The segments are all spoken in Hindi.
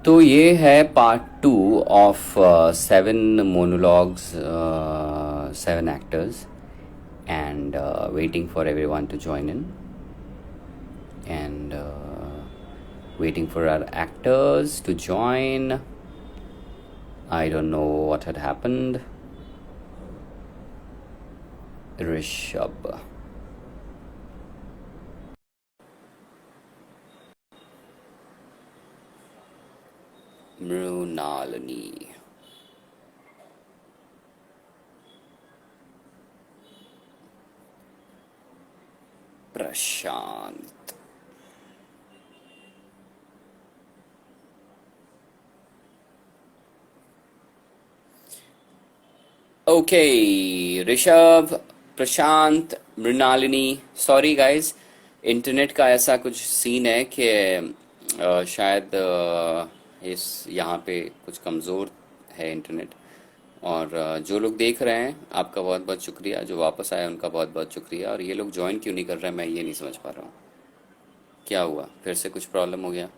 तो ये है part two of 7 monologues, 7 actors, and waiting for everyone to join in, and waiting for our actors to join. I don't know what had happened. Rishabh. Mrunalini. Prashant. Okay, Rishabh, Prashant, Mrinalini. Sorry guys, internet का ऐसा कुछ सीन है कि शायद इस यहाँ पे कुछ कमज़ोर है इंटरनेट. और जो लोग देख रहे हैं आपका बहुत बहुत शुक्रिया, जो वापस आए उनका बहुत बहुत शुक्रिया, और ये लोग ज्वाइन क्यों नहीं कर रहे हैं मैं ये नहीं समझ पा रहा हूँ. क्या हुआ, फिर से कुछ प्रॉब्लम हो गया?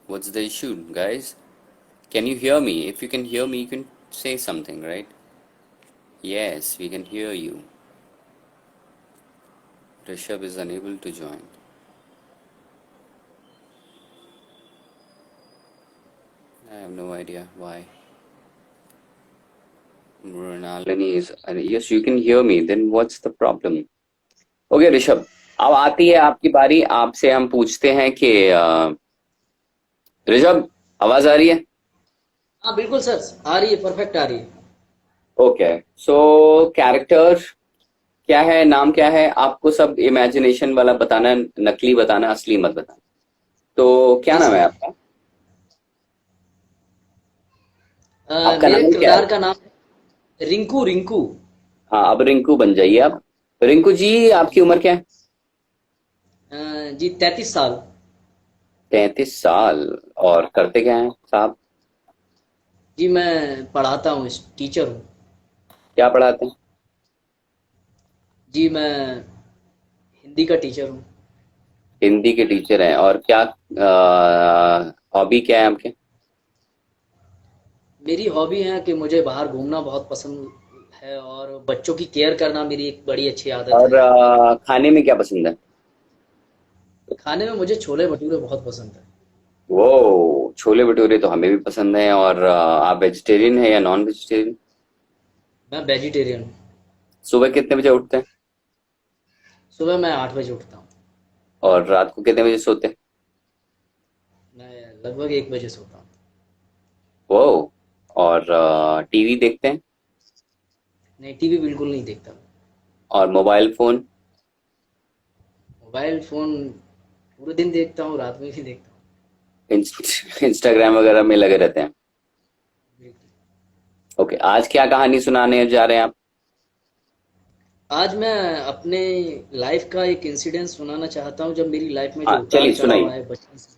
What's the issue, guys? Can you hear me? If you can hear me, you can say something, right? Yes, we can hear you. Rishabh is unable to join. I have no idea why. Mrinalini is. Yes, you can hear me. Then what's the problem? Okay, Rishabh, अब आती है आपकी बारी. आपसे हम पूछते हैं कि ऋषभ, आवाज आ रही है? हाँ बिल्कुल सर। आ रही है, परफेक्ट आ रही है। ओके. सो कैरेक्टर क्या है, नाम क्या है? आपको सब इमेजिनेशन वाला बताना है, नकली बताना, असली मत बताना. तो क्या जी नाम है सर। आपका? आपका मेरे नाम क्या है? किरदार का नाम है रिंकू। रिंकू। हाँ, अब रिंकू बन जाइए आप. रिंकू जी, आपकी उम्र क्या है? जी 33 साल। 33 साल. और करते क्या हैं साहब? जी मैं पढ़ाता हूँ, टीचर हूँ। क्या पढ़ाते हैं? जी मैं हिंदी का टीचर हूँ। हिंदी के टीचर हैं. और क्या हॉबी क्या है आपके? मेरी हॉबी है कि मुझे बाहर घूमना बहुत पसंद है और बच्चों की केयर करना मेरी एक बड़ी अच्छी आदत और है। खाने में क्या पसंद है? खाने में मुझे छोले भटूरे बहुत पसंद है। वो छोले भटूरे तो हमें भी पसंद हैं. और आप वेजिटेरियन है या नॉन वेजिटेरियन? मैं वेजिटेरियन हूँ। सुबह कितने बजे उठते हैं? सुबह मैं 8 बजे उठता हूँ। और रात को कितने बजे सोते हैं? मैं लगभग 1 बजे सोता हूँ। वो. और टीवी देखते हैं? नहीं, टीवी बिल्कुल नहीं देखता। और मोबाइल फोन? मोबाइल फ़ोन पूरे दिन देखता हूँ, रात में भी देखता हूँ। इंस्टाग्राम वगैरह में लगे रहते हैं? बिल्कुल। ओके, आज क्या कहानी सुनाने जा रहे हैं आप? आज मैं अपने लाइफ का एक इंसिडेंट सुनाना चाहता हूँ, जब मेरी लाइफ में हाँ, जो उतार चलिए चढ़ाव सुनाइए. आए बचपन से।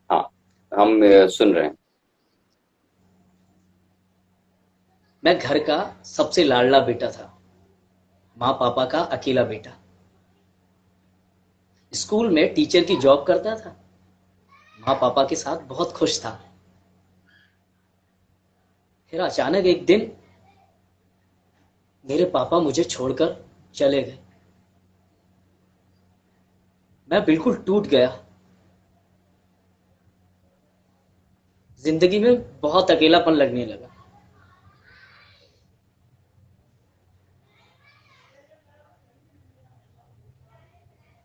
हाँ, हम सुन रहे हैं. मैं घर का सबसे लाडला बेटा था, माँ पापा का अकेला बेटा। स्कूल में टीचर की जॉब करता था, माँ पापा के साथ बहुत खुश था। फिर अचानक एक दिन मेरे पापा मुझे छोड़कर चले गए। मैं बिल्कुल टूट गया। जिंदगी में बहुत अकेलापन लगने लगा।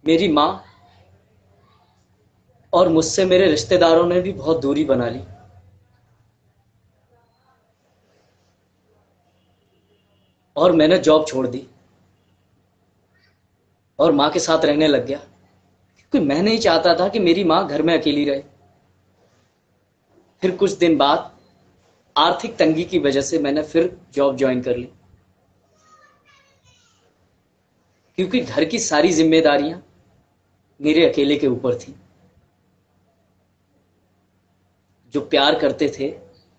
मेरी माँ और मुझसे मेरे रिश्तेदारों ने भी बहुत दूरी बना ली और मैंने जॉब छोड़ दी और माँ के साथ रहने लग गया, क्योंकि मैं नहीं चाहता था कि मेरी माँ घर में अकेली रहे। फिर कुछ दिन बाद आर्थिक तंगी की वजह से मैंने फिर जॉब ज्वाइन कर ली, क्योंकि घर की सारी जिम्मेदारियां मेरे अकेले के ऊपर थी। जो प्यार करते थे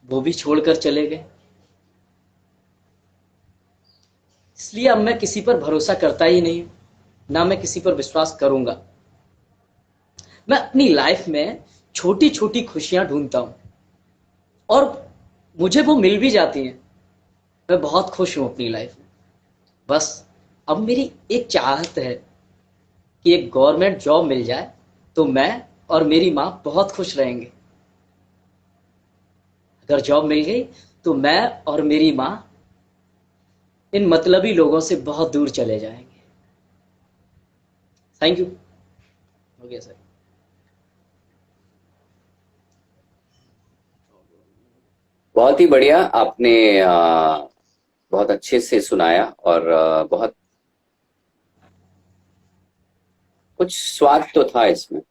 वो भी छोड़कर चले गए। इसलिए अब मैं किसी पर भरोसा करता ही नहीं हूं, ना मैं किसी पर विश्वास करूंगा। मैं अपनी लाइफ में छोटी छोटी खुशियां ढूंढता हूं और मुझे वो मिल भी जाती हैं। मैं बहुत खुश हूं अपनी लाइफ में। बस अब मेरी एक चाहत है कि एक गवर्नमेंट जॉब मिल जाए तो मैं और मेरी माँ बहुत खुश रहेंगे। अगर जॉब मिल गई तो मैं और मेरी माँ इन मतलबी लोगों से बहुत दूर चले जाएंगे। Thank you. हो गया सर। बहुत ही बढ़िया आपने बहुत अच्छे से सुनाया और बहुत कुछ स्वाद तो था इसमें।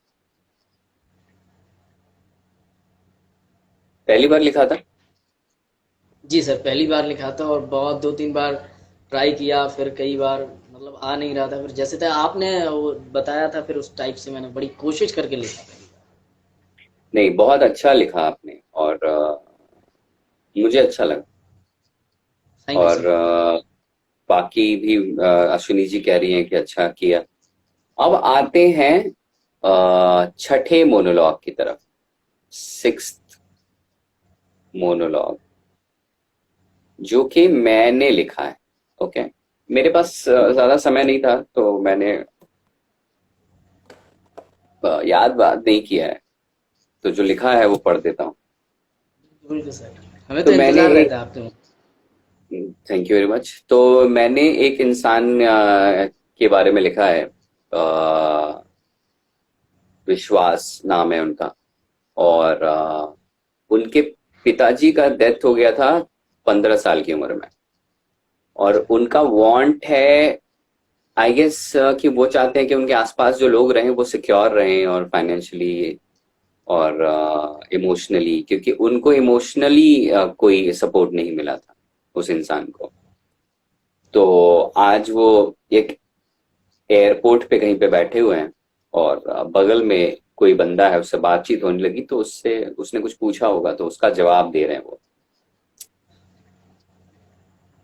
पहली बार लिखा था? जी सर, पहली बार लिखा था और बहुत 2-3 बार ट्राई किया, फिर कई बार मतलब आ नहीं रहा था, फिर जैसे था आपने वो बताया था, फिर उस टाइप से मैंने बड़ी कोशिश करके लिखा पहली बार। नहीं, बहुत अच्छा लिखा आपने और मुझे अच्छा लगा। थैंक यू और सर। बाकी भी अश्विनी जी कह रही हैं कि अच्छा किया। अब आते हैं छठे मोनोलॉग की तरफ, सिक्स्थ मोनोलॉग, जो कि मैंने लिखा है। ओके, मेरे पास ज्यादा समय नहीं था तो मैंने याद बात नहीं किया है, तो जो लिखा है वो पढ़ देता हूँ। बिल्कुल सर, हमें तो तो मैंने इंतजार एक रहता है आपके। Thank you very much. तो मैंने एक इंसान के बारे में लिखा है, विश्वास नाम है उनका। और उनके पिताजी का डेथ हो गया था 15 साल की उम्र में। और उनका वांट है, आई गेस, कि वो चाहते हैं कि उनके आसपास जो लोग रहें वो सिक्योर रहें और फाइनेंशियली और इमोशनली, क्योंकि उनको इमोशनली कोई सपोर्ट नहीं मिला था उस इंसान को। तो आज वो एक एयरपोर्ट पे कहीं पे बैठे हुए हैं और बगल में कोई बंदा है, उससे बातचीत होने लगी तो उससे उसने कुछ पूछा होगा तो उसका जवाब दे रहे हैं वो।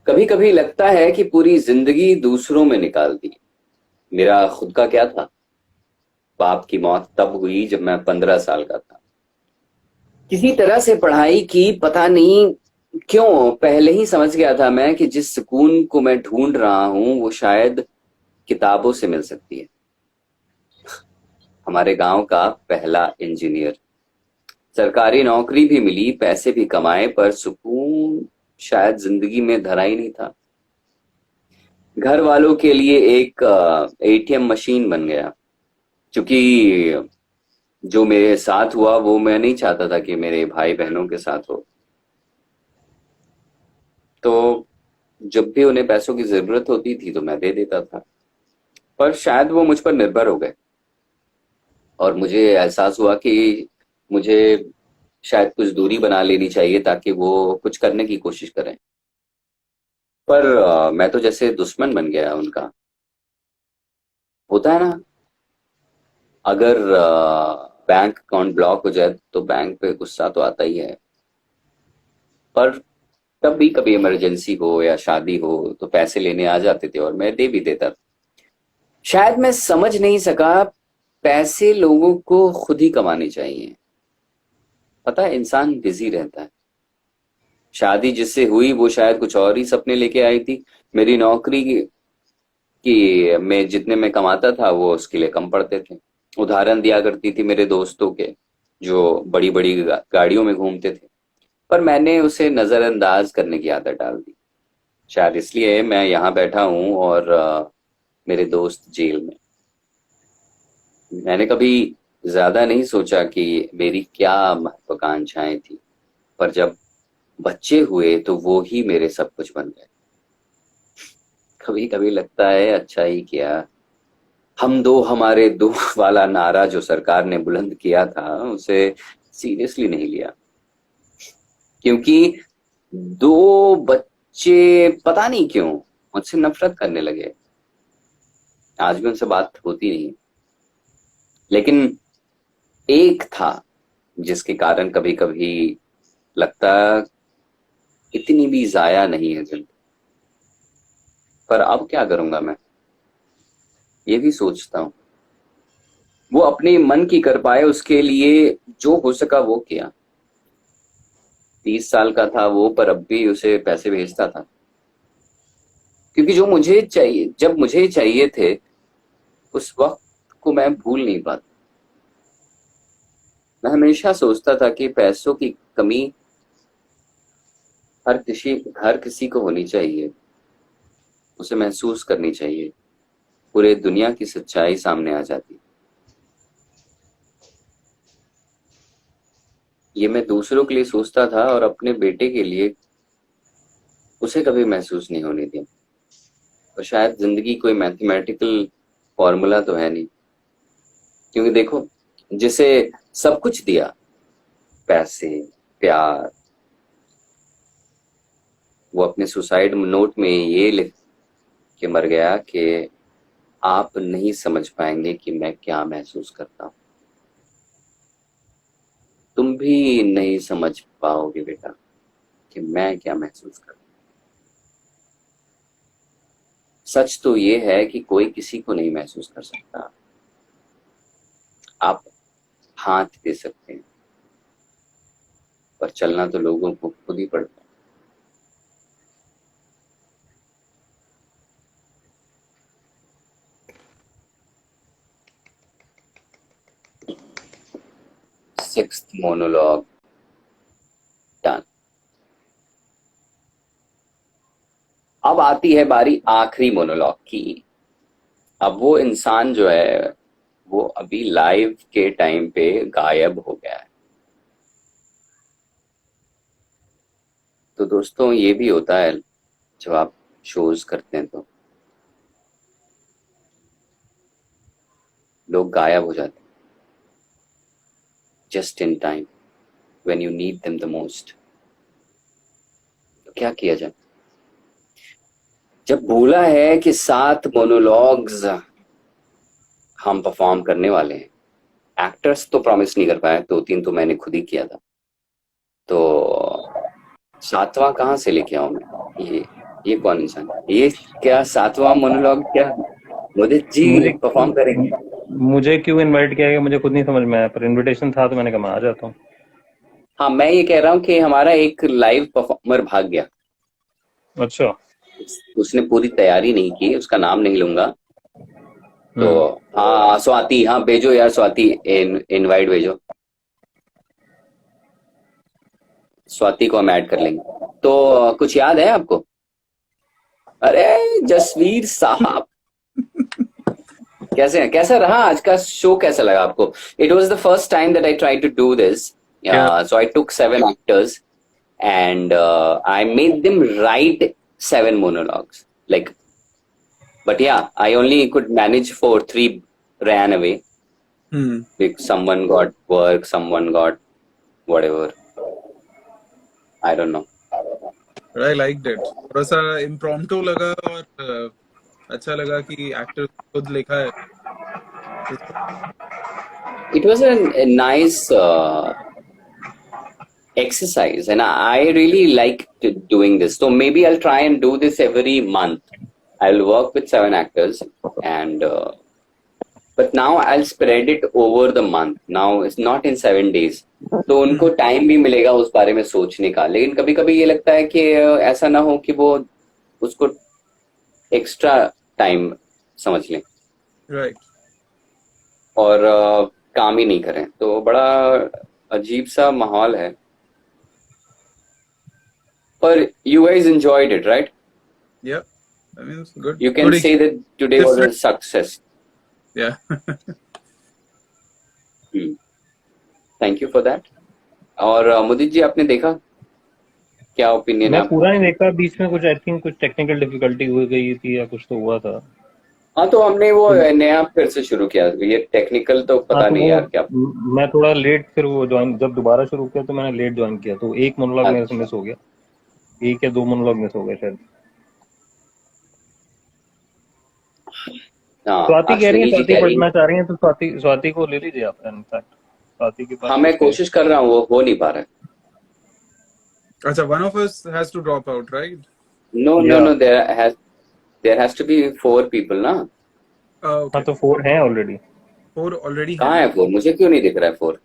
कभी कभी लगता है कि पूरी जिंदगी दूसरों में निकाल दी, मेरा खुद का क्या था। बाप की मौत तब हुई जब मैं 15 साल का था। किसी तरह से पढ़ाई की, पता नहीं क्यों पहले ही समझ गया था मैं कि जिस सुकून को मैं ढूंढ रहा हूं वो शायद किताबों से मिल सकती है। हमारे गांव का पहला इंजीनियर, सरकारी नौकरी भी मिली, पैसे भी कमाए, पर सुकून शायद जिंदगी में धरा ही नहीं था। घर वालों के लिए एक एटीएम मशीन बन गया, क्योंकि जो मेरे साथ हुआ वो मैं नहीं चाहता था कि मेरे भाई बहनों के साथ हो। तो जब भी उन्हें पैसों की जरूरत होती थी तो मैं दे देता था, पर शायद वो मुझ पर निर्भर हो गए और मुझे एहसास हुआ कि मुझे शायद कुछ दूरी बना लेनी चाहिए ताकि वो कुछ करने की कोशिश करें। पर मैं तो जैसे दुश्मन बन गया उनका। होता है ना, अगर बैंक अकाउंट ब्लॉक हो जाए तो बैंक पे गुस्सा तो आता ही है, पर तब भी कभी इमरजेंसी हो या शादी हो तो पैसे लेने आ जाते थे और मैं दे भी देता था। शायद मैं समझ नहीं सका, पैसे लोगों को खुद ही कमाने चाहिए। पता है, इंसान बिजी रहता है। शादी जिससे हुई वो शायद कुछ और ही सपने लेके आई थी। मेरी नौकरी कि मैं जितने में कमाता था वो उसके लिए कम पड़ते थे। उदाहरण दिया करती थी मेरे दोस्तों के, जो बड़ी बड़ी गाड़ियों में घूमते थे, पर मैंने उसे नजरअंदाज करने की आदत डाल दी। शायद इसलिए मैं यहाँ बैठा हूँ और मेरे दोस्त जेल में। मैंने कभी ज्यादा नहीं सोचा कि मेरी क्या महत्वाकांक्षाएं थी, पर जब बच्चे हुए तो वो ही मेरे सब कुछ बन गए। कभी कभी लगता है अच्छा ही किया, हम दो हमारे दो वाला नारा जो सरकार ने बुलंद किया था उसे सीरियसली नहीं लिया। क्योंकि दो बच्चे पता नहीं क्यों मुझसे नफरत करने लगे। आज भी उनसे बात होती नहीं, लेकिन एक था जिसके कारण कभी कभी लगता इतनी भी जाया नहीं है जिंदगी। पर अब क्या करूंगा मैं, ये भी सोचता हूँ। वो अपने मन की कर पाए, उसके लिए जो हो सका वो किया। 30 साल का था वो, पर अब भी उसे पैसे भेजता था, क्योंकि जो मुझे चाहिए, जब मुझे चाहिए थे, उस वक्त को मैं भूल नहीं पाता। मैं हमेशा सोचता था कि पैसों की कमी हर किसी को होनी चाहिए, उसे महसूस करनी चाहिए, पूरे दुनिया की सच्चाई सामने आ जाती। ये मैं दूसरों के लिए सोचता था और अपने बेटे के लिए उसे कभी महसूस नहीं होने दिया। और शायद जिंदगी कोई मैथमेटिकल फॉर्मूला तो है नहीं, क्योंकि देखो, जिसे सब कुछ दिया, पैसे, प्यार, वो अपने सुसाइड नोट में ये लिख के मर गया कि आप नहीं समझ पाएंगे कि मैं क्या महसूस करता हूं। तुम भी नहीं समझ पाओगे बेटा कि मैं क्या महसूस करता हूं। सच तो ये है कि कोई किसी को नहीं महसूस कर सकता। आप हाथ दे सकते हैं, पर चलना तो लोगों को खुद ही पड़ता है। Sixth monologue done. अब आती है बारी आखिरी मोनोलॉग की। अब वो इंसान जो है, वो अभी लाइव के टाइम पे गायब हो गया है। तो दोस्तों, ये भी होता है जब आप शोज करते हैं तो लोग गायब हो जाते हैं, just in time, when you need them the most. तो क्या किया जाए? जब बोला है कि 7 मोनोलॉग्स हम परफॉर्म करने वाले हैं, एक्टर्स तो प्रॉमिस नहीं कर पाए, 2-3 तो मैंने खुद ही किया था, तो 7वां कहाँ से लेके आऊं मैं? ये कौन इंसान है? ये क्या 7वां मोनोलॉग क्या मोदित जी मुझे परफॉर्म करेंगे? मुझे क्यों इनवाइट किया गया मुझे खुद नहीं समझ में आया, पर इनविटेशन था तो मैंने कहा मैं आ जाता हूँ। हाँ, मैं ये कह रहा हूँ कि हमारा एक लाइव परफॉर्मर भाग गया। अच्छा। उसने पूरी तैयारी नहीं की, उसका नाम नहीं लूंगा। तो हम्म। हाँ, स्वाति, हाँ भेजो यार स्वाति, इनवाइट भेजो। स्वाति को हम ऐड कर लेंगे। तो कुछ याद है आपको? अरे जसवीर साहब, कैसे हैं? कैसा रहा आज का शो? कैसा लगा आपको? It was the first time that I try to do this, so I took 7 actors and I made them write 7 monologues. Like, but yeah, I only could manage for 3 ran away. Like someone got work, someone got whatever. I don't know. But I liked it. थोड़ा सा impromptu लगा और अच्छा लगा कि एक्टर खुद लिखा है। It was a nice exercise, and I really like doing this. So maybe I'll try and do this every month. I'll work with 7 actors, and but now I'll spread it over the month. Now it's not in 7 days. तो उनको टाइम भी मिलेगा उस बारे में सोचने का। लेकिन कभी कभी ये लगता है कि ऐसा ना हो कि वो उसको एक्स्ट्रा टाइम समझ लें, Right. और काम ही नहीं करें, तो बड़ा अजीब सा माहौल है। पर you guys enjoyed it, right? Yeah. I mean, it's good. You can Good say that today was a success. Yeah. Thank you for that. और मुदित जी, आपने देखा? क्या ओपिनियन मैं है पूरा नहीं देखा, बीच में कुछ आई थिंक कुछ टेक्निकल डिफिकल्टी हो गई थी या कुछ तो हुआ था। हाँ, तो हमने वो नया फिर से शुरू किया। ये टेक्निकल तो पता हाँ, तो नहीं यार क्या। मैं थोड़ा लेट फिर वो ज्वाइन, जब दोबारा शुरू किया तो मैंने लेट ज्वाइन किया, तो एक मोनोलॉग मेरे से मिस हो गया, 1 या 2 मोनोलॉग मिस हो गए शायद। हाँ, स्वाति कह रही है, अश्विनी जी स्वाति कह रही पढ़ना चाह रही है, तो स्वाति को ले लीजिए आप। इनफैक्ट स्वाति के पास हाँ, मैं कोशिश कर रहा हूँ, वो हो नहीं पा रहा है। अच्छा, one of us has to drop out, right? No, there has to be 4 people ना। Okay. हाँ, तो 4 हैं ऑलरेडी। 4 ऑलरेडी कहाँ है 4? मुझे क्यों नहीं दिख रहा है 4?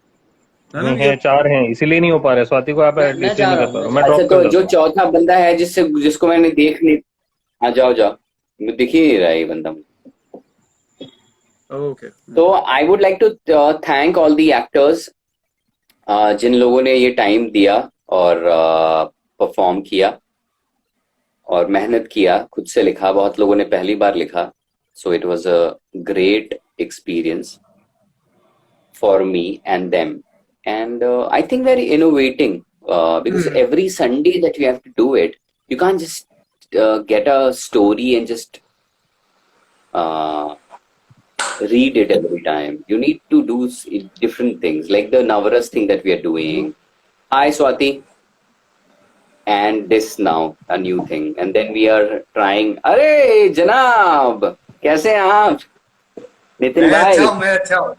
नहीं है, 4 हैं, इसीलिए नहीं हो पा रहा है। स्वाति को आप मैं एटलीस्ट जा नहीं रहा कर हूँ, पा रहा मैं हूँ, जा मैं रहा अच्छा, ड्रॉप तो कर जो देता हूँ। चौथा बंदा है जिसको मैंने देख नहीं, हाँ जाओ जाओ, दिख ही नहीं रहा है ये बंदा मुझे। ओके। तो I would like to thank all the actors जिन लोगों ने ये टाइम दिया और परफॉर्म किया और मेहनत किया, खुद से लिखा, बहुत लोगों ने पहली बार लिखा, so it was a great experience for me and them. And I think we're innovating because every Sunday that we have to do it, you can't just get a story and just uh, read it every time. You need to do different things, like the Navaras thing that we are doing. Hi, Swati. And this now, a new thing. And then we are trying. अरे जनाब, कैसे हैं आप? नितिन मैं अच्छा भाई, हूँ, मैं अच्छा हूँ।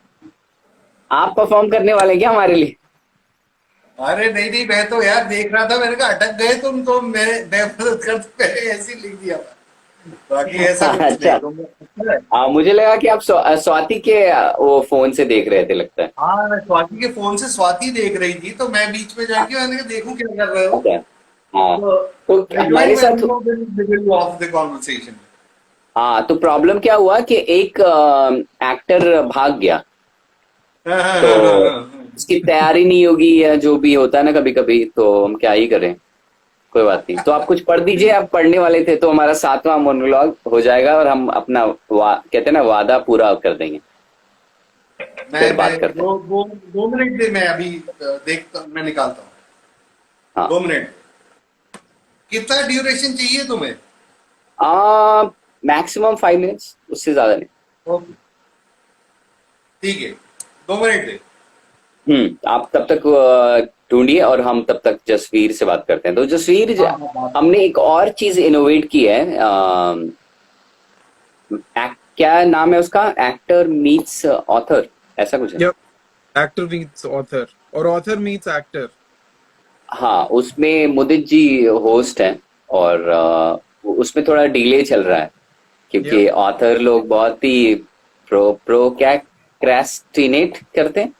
आप परफॉर्म करने वाले क्या हमारे लिए? अरे नहीं नहीं, मैं तो यार देख रहा था, मैंने कहा अटक गए तुम तो मैं मदद कर तो पहले ऐसे ही लिख दिया था। बाकी ऐसा कुछ नहीं अच्छा, तो मुझे लगा कि आप स्वाति के वो फोन से देख रहे थे, लगता है। हाँ, मैं स्वाति के फोन से स्वाति देख रही थी तो मैं बीच में जाके मैंने कहा देखूं क्या कर रहे हो। अच्छा, हाँ, तो तो आई हमारे ज्वाइन साथ, मिडिल ऑफ द कॉन्वर्सेशन। हाँ, तो प्रॉब्लम क्या हुआ कि एक एक्टर भाग गया, हाँ हाँ तो हाँ हाँ हाँ। उसकी तैयारी नहीं होगी या जो भी होता है ना कभी कभी, तो हम क्या ही करें। कोई बात नहीं, तो आप कुछ पढ़ दीजिए, आप पढ़ने वाले थे तो हमारा 7वां मोनोलॉग हो जाएगा और हम अपना कहते हैं ना, वादा पूरा कर देंगे। फिर मैं बात करते हैं। दो मिनट दे, मैं अभी देखता, मैं निकालता हूँ। हाँ, 2 मिनट। कितना ड्यूरेशन चाहिए तुम्हें? मैक्सिमम 5 मिनट्स, उससे ज्यादा नहीं। ओके, ठीक है, 2 मिनट दे। आप तब तक ढूंढिए और हम तब तक जसवीर से बात करते हैं। तो जसवीर, हाँ हाँ, बात। हमने एक और चीज इनोवेट की है। क्या नाम है उसका? एक्टर मीट्स ऑथर, ऐसा कुछ है। Yep, actor meets author और author meets actor. हाँ, उसमें मुदित जी होस्ट हैं और उसमें थोड़ा डिले चल रहा है क्योंकि Yep, ऑथर लोग बहुत ही प्रो क्या क्रैस्टिनेट करते हैं,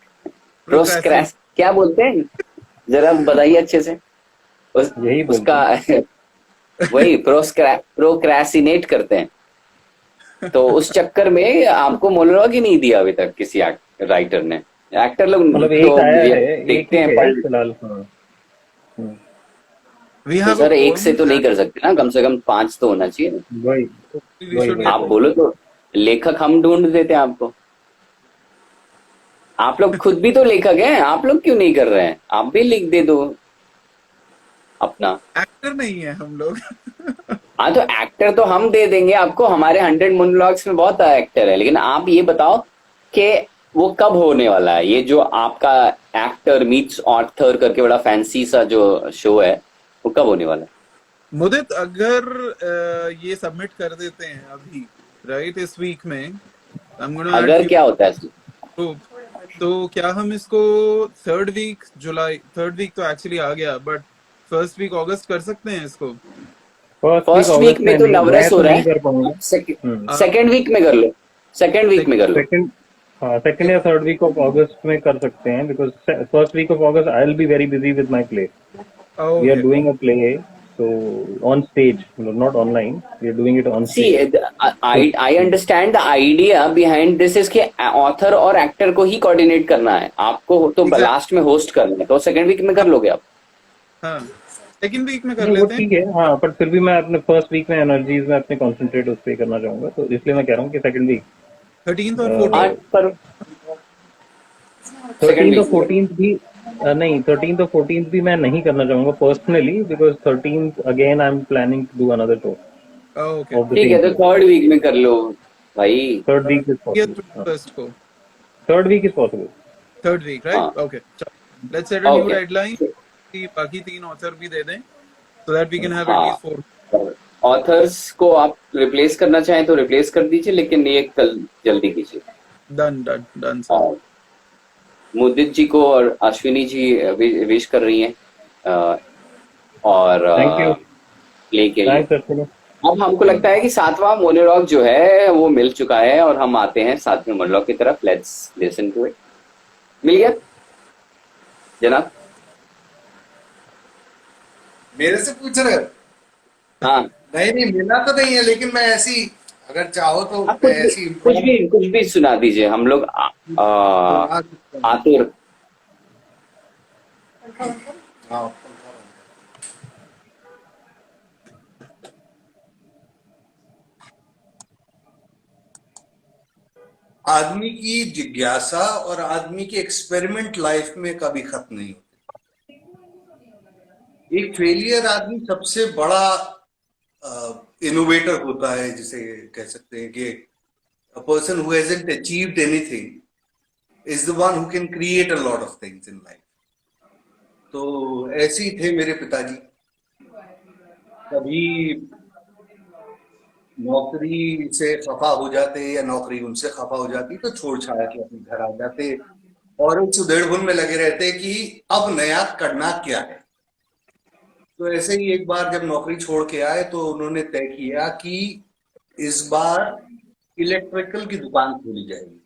procrastinate. क्या बोलते हैं, जरा बताइए अच्छे से। यही बोलते उसका हैं। वही प्रोक्रेसिनेट करते हैं। तो उस चक्कर में आपको मोनोलॉग ही नहीं दिया अभी तक किसी राइटर ने। एक्टर लोग मतलब तो एक आया ये है, एक देखते ही हैं, है पढ़। फिलहाल। हाँ। हम्म, We तो have a सर एक से poem तो नहीं that कर सकते ना, कम से कम 5 तो होना चाहिए ना। वही we वही should वही get. आप बोलो तो लेखक हम ढूंढ देते हैं आपको। आप लोग खुद भी तो लेखक हैं, आप लोग क्यों नहीं कर रहे हैं? आप भी लिख दे दो अपना। Actor नहीं है हम लोग. हाँ, तो एक्टर तो हम दे देंगे आपको, हमारे 100 मोनोलॉग्स में बहुत एक्टर है, लेकिन आप ये बताओ कि वो कब होने वाला है, ये जो आपका एक्टर मीट्स ऑथर करके बड़ा फैंसी सा जो शो है, वो कब होने वाला है? मुदित, अगर ये सबमिट कर देते हैं अभी, राइट, इस वीक में, I'm gonna add अगर you क्या होता है इसमें? group. तो क्या हम इसको थर्ड वीक तो एक्चुअली आ गया, बट फर्स्ट वीक अगस्त कर सकते हैं इसको? फर्स्ट वीक अगस्त में में तो नहीं, मैं नवरस हो तो रहा नहीं है। कर पाऊंगा। सेकेंड वीक में कर लो, सेकेंड वीक में कर लो। सेकंड, हाँ, सेकंड या थर्ड वीक ऑफ अगस्त में कर सकते हैं, because first week of August I will be very busy with my play. We are okay, doing a play, so on stage, not online. We are doing it on see stage. So, I understand the idea behind this is कि ऑथर और एक्टर को ही कोऑर्डिनेट करना है, आपको तो एग्जैक्ट, लास्ट में होस्ट करना है, तो सेकेंड वीक में कर लोगे आप। हाँ, सेकंड वीक में कर नहीं वो लेते हैं. ठीक है, हाँ, पर फिर भी मैं अपने फर्स्ट वीक में एनर्जीज में अपने कॉन्सेंट्रेट उस पर करना चाहूंगा, तो इसलिए मैं कह रहा हूँ कि सेकंड वीक, 13th और हाँ, 14th. पर सेकेंड 13th और वीक में 14th भी नहीं, 13th और 14th भी मैं नहीं करना चाहूंगा personally, because 13th again I am planning to do another show okay, of the ठीक सेम है, तो प्ले। थर्ड वीक में कर लो भाई। थर्ड वीक इज ये पॉसिबल, फर्स्ट को, third week is possible. Third week, हाँ, right? Okay, let's set a new okay, deadline कि बाकी 3 ऑथर भी दे दें, so that we can have at हाँ, least 4. ऑथर्स को आप रिप्लेस करना चाहें तो रिप्लेस कर दीजिए, लेकिन ये कल जल्दी कीजिए। Done, sir. हाँ, मुदित जी को और अश्विनी जी विश कर रही हैं और थैंक यू, प्ले के लिए। थैंक्स अश्विनी। अब हमको लगता है कि सातवां मोनोलॉग जो है वो मिल चुका है और हम आते हैं सातवें मोनोलॉग की तरफ। Let's listen to it. मिल गया जनाब? मेरे से पूछ रहे हो? हाँ, नहीं नहीं, मिला तो नहीं है, लेकिन मैं ऐसी, अगर चाहो तो आप मैं ऐसी कुछ भी सुना दीजिए। हम लोग सुना सकता हूँ। आतुर। हाँ। आदमी की जिज्ञासा और आदमी की एक्सपेरिमेंट लाइफ में कभी खत्म नहीं होती। एक फेलियर आदमी सबसे बड़ा इनोवेटर होता है, जिसे कह सकते हैं कि a person who hasn't achieved anything is the one who can create a lot of things in life. तो ऐसे ही थे मेरे पिताजी। कभी नौकरी से खफा हो जाते या नौकरी उनसे खफा हो जाती तो छोड़ छाड़ के अपने घर आ जाते और उस उधेड़-बुन में लगे रहते कि अब नया करना क्या है। तो ऐसे ही एक बार जब नौकरी छोड़ के आए तो उन्होंने तय किया कि इस बार इलेक्ट्रिकल की दुकान खोली जाएगी,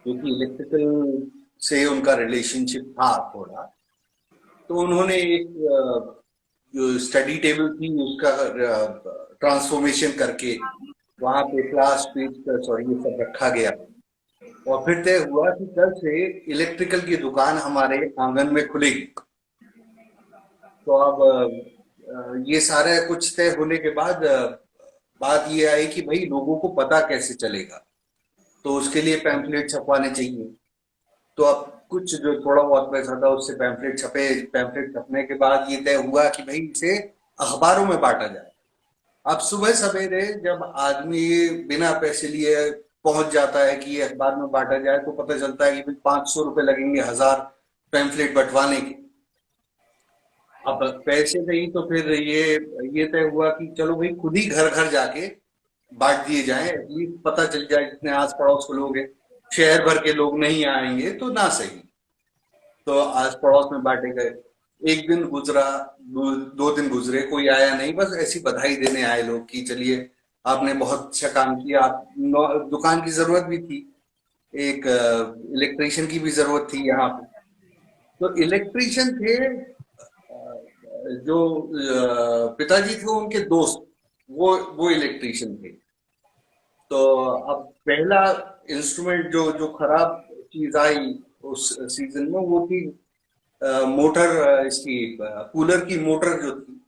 क्योंकि इलेक्ट्रिकल से उनका रिलेशनशिप था थोड़ा। तो उन्होंने एक जो स्टडी टेबल थी उसका ट्रांसफॉर्मेशन करके वहां पे क्लास पेज सॉरी ये सब रखा गया और फिर तय हुआ कि कल से इलेक्ट्रिकल की दुकान हमारे आंगन में खुलेगी। तो अब ये सारा कुछ तय होने के बाद बात ये आई कि भाई लोगों को पता कैसे चलेगा, तो उसके लिए पैम्फलेट छपवाने चाहिए। तो अब कुछ जो थोड़ा बहुत पैसा था उससे पैम्फलेट छपे। पैम्फलेट छपने के बाद ये तय हुआ कि भाई इसे अखबारों में बांटा जाए। अब सुबह सवेरे जब आदमी बिना पैसे लिए पहुंच जाता है कि ये अखबार में बांटा जाए तो पता चलता है कि भाई 500 रुपए लगेंगे 1000 पैम्फलेट बंटवाने के। अब पैसे नहीं तो फिर ये तय हुआ कि चलो भाई खुद ही घर घर जाके बांट दिए जाएं, एटलीस्ट पता चल जाए जितने आस पड़ोस के लोग हैं। शहर भर के लोग नहीं आएंगे तो ना सही, तो आस पड़ोस में बांटे गए। एक दिन गुजरा, दो दिन गुजरे, कोई आया नहीं, बस ऐसी बधाई देने आए लोग कि चलिए आपने बहुत अच्छा काम किया। आप दुकान की जरूरत भी थी, एक इलेक्ट्रिशियन की भी जरूरत थी यहाँ पे। तो इलेक्ट्रिशियन थे जो पिताजी थे उनके दोस्त, वो इलेक्ट्रिशियन थे। तो अब पहला इंस्ट्रूमेंट जो जो खराब चीज आई उस सीजन में वो थी मोटर, इसकी कूलर की मोटर जो थी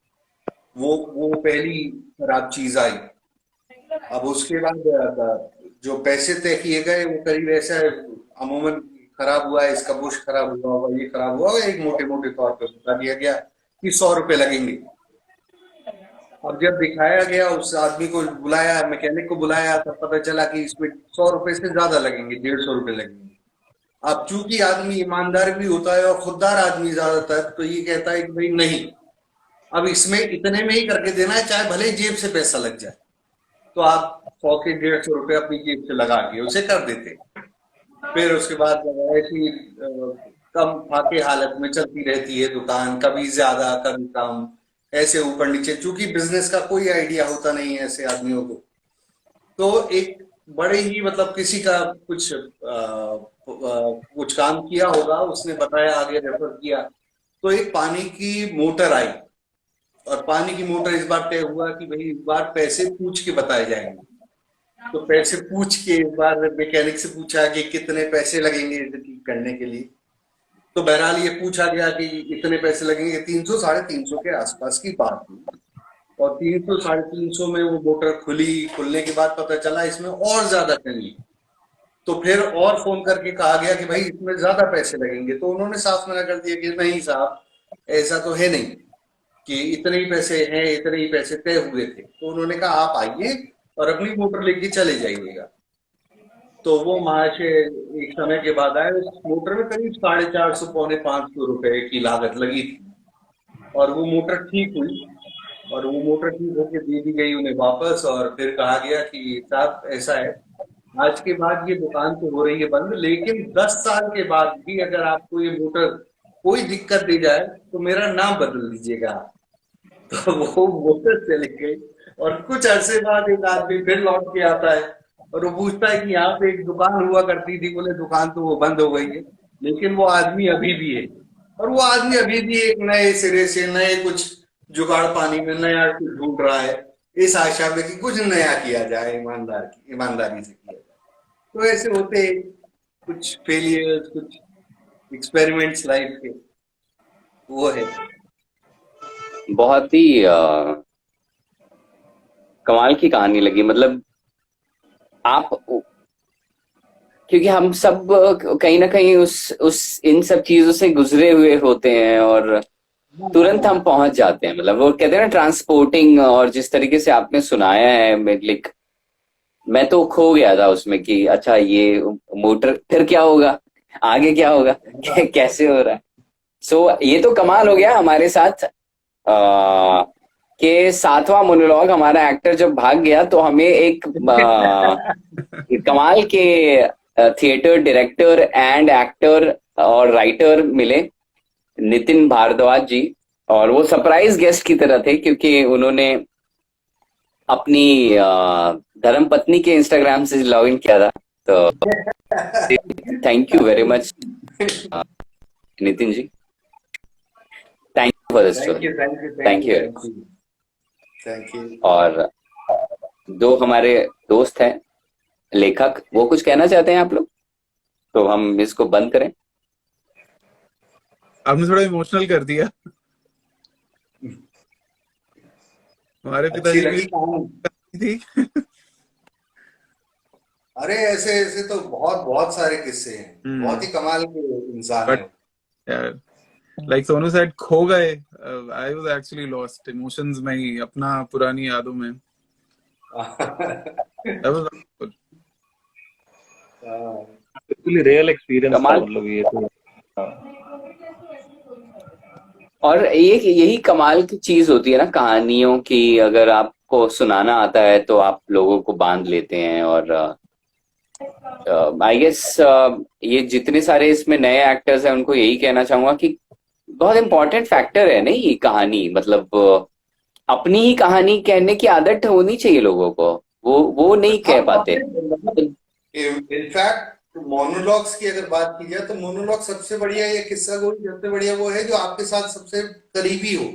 वो पहली खराब चीज आई। अब उसके बाद जो पैसे तय किए गए वो करीब ऐसा अमूमन खराब हुआ है, इसका बुश खराब हुआ होगा, ये खराब हुआ होगा, एक मोटे मोटे तौर पर बता दिया गया कि 100 रुपए लगेंगे। अब जब दिखाया गया उस आदमी को बुलाया, मैकेनिक को बुलाया, तब पता चला कि इसमें 100 रुपए से ज्यादा लगेंगे, 150 रुपए लगेंगे। अब चूंकि आदमी ईमानदार भी होता है और खुददार आदमी ज्यादातर, तो ये कहता है कि भाई नहीं, अब इसमें इतने में ही करके देना है, चाहे भले जेब से पैसा लग जाए। तो आप 100 के 150 रुपए अपनी जेब से लगा के उसे कर देते। फिर उसके बाद ऐसी कम फाके हालत में चलती रहती है दुकान, कभी ज्यादा कभी कम, ऐसे ऊपर नीचे, चूंकि बिजनेस का कोई आइडिया होता नहीं है ऐसे आदमियों को। तो एक बड़े ही मतलब किसी का कुछ काम किया होगा, उसने बताया, आगे रेफर किया, तो एक पानी की मोटर आई और पानी की मोटर इस बार तय हुआ कि भाई इस बार पैसे पूछ के बताए जाएंगे। तो पैसे पूछ के इस बार मैकेनिक से पूछा कि कितने पैसे लगेंगे इसे ठीक करने के लिए। तो बहरहाल ये पूछा गया कि इतने पैसे लगेंगे, 300 350 के आसपास की बात हुई। और 300 350 में वो मोटर खुली। खुलने के बाद पता चला इसमें और ज्यादा कमी है। तो फिर और फोन करके कहा गया कि भाई इसमें ज्यादा पैसे लगेंगे। तो उन्होंने साफ मना कर दिया कि नहीं साहब, ऐसा तो है नहीं कि इतने ही पैसे हैं, इतने ही पैसे तय हुए थे। तो उन्होंने कहा आप आइए और अपनी मोटर लेके चले जाइएगा। तो वो महाशय एक समय के बाद आए। उस मोटर में करीब 450 पौने 500 रुपए की लागत लगी थी और वो मोटर ठीक हुई और वो मोटर ठीक होकर दे दी गई उन्हें वापस। और फिर कहा गया कि साहब ऐसा है, आज के बाद ये दुकान तो हो रही है बंद, लेकिन 10 साल के बाद भी अगर आपको ये मोटर कोई दिक्कत दे जाए तो मेरा नाम बदल दीजिएगा। तो वो मोटर चली गई और कुछ अरसे बाद एक आदमी फिर लौट के आता है और वो पूछता है कि यहाँ पे एक दुकान हुआ करती थी। बोले दुकान तो वो बंद हो गई है, लेकिन वो आदमी अभी भी है। और वो आदमी अभी भी एक नए सिरे से नए कुछ जुगाड़ पानी में नया कुछ ढूंढ रहा है, इस आशा में कि कुछ नया किया जाए, ईमानदारी से किया जाए। तो ऐसे होते हैं कुछ फेलियर्स, कुछ एक्सपेरिमेंट्स लाइफ के, वो है। बहुत ही कमाल की कहानी लगी। मतलब आप, क्योंकि हम सब कहीं ना कहीं उस इन सब चीजों से गुजरे हुए होते हैं और तुरंत हम पहुंच जाते हैं। मतलब वो कहते हैं ना ट्रांसपोर्टिंग, और जिस तरीके से आपने सुनाया है, मैं तो खो गया था उसमें कि अच्छा ये मोटर फिर क्या होगा, आगे क्या होगा, कैसे हो रहा है। सो ये तो कमाल हो गया हमारे साथ कि सातवां मोनोलॉग हमारा एक्टर जब भाग गया तो हमें एक कमाल के थिएटर डायरेक्टर एंड एक्टर और राइटर मिले, नितिन भारद्वाज जी। और वो सरप्राइज गेस्ट की तरह थे क्योंकि उन्होंने अपनी धर्म पत्नी के इंस्टाग्राम से लॉग इन किया था। तो thank you very much Nitin ji, thank you for the story. Thank you. Thank you. और दो हमारे दोस्त हैं लेखक, वो कुछ कहना चाहते हैं आप लोग, तो हम इसको बंद करें। आपने थोड़ा इमोशनल कर दिया। हमारे अच्छी पिताजी लगी की कहानी। थी। अरे ऐसे ऐसे तो बहुत बहुत सारे किस्से हैं, बहुत ही कमाल के इंसान बट है। यार, लाइक सोनू सेड, खो गए। I was actually lost emotions में ही, अपना पुरानी यादों में। That was wonderful. बिल्कुल रियल एक्सपीरियंस था, कमाल। मतलब ये तो। हाँ। और यही कमाल की चीज होती है ना कहानियों की, अगर आपको सुनाना आता है तो आप लोगों को बांध लेते हैं। और आई गेस ये जितने सारे इसमें नए एक्टर्स हैं उनको यही कहना चाहूंगा कि बहुत इंपॉर्टेंट फैक्टर है नहीं ये कहानी। मतलब अपनी ही कहानी कहने की आदत होनी चाहिए लोगों को, वो नहीं कह पाते। इनफैक्ट मोनोलॉग्स की अगर बात की जाए तो मोनोलॉग सबसे बढ़िया, ये किस्सा गोई सबसे बढ़िया वो है जो आपके साथ सबसे करीबी हो।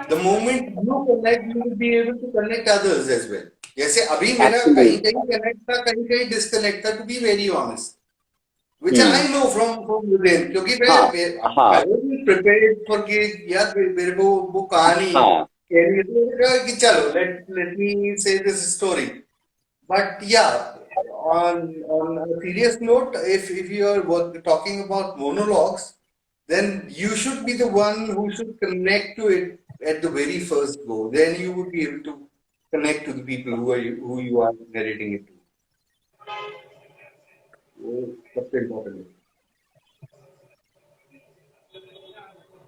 The moment you connect, you will be able to connect others as well. जैसे अभी मेरा कहीं एब्सोल्युटली। कहीं कनेक्ट था, कहीं कहीं डिस्कनेक्ट था, to be very honest, which hmm. I know from within. क्योंकि मैं हाँ आई हाँ वाज प्रिपेयर्ड फॉर कि यार मेरे को वो कहानी हाँ। कहनी है, तो मैंने कहा कि चलो लेट मी से this story. But yeah, on a serious note, if you are talking about monologues, then you should be the one who should connect to it at the very first go. Then you would be able to connect to the people who you are narrating it to. वो सबसे important है।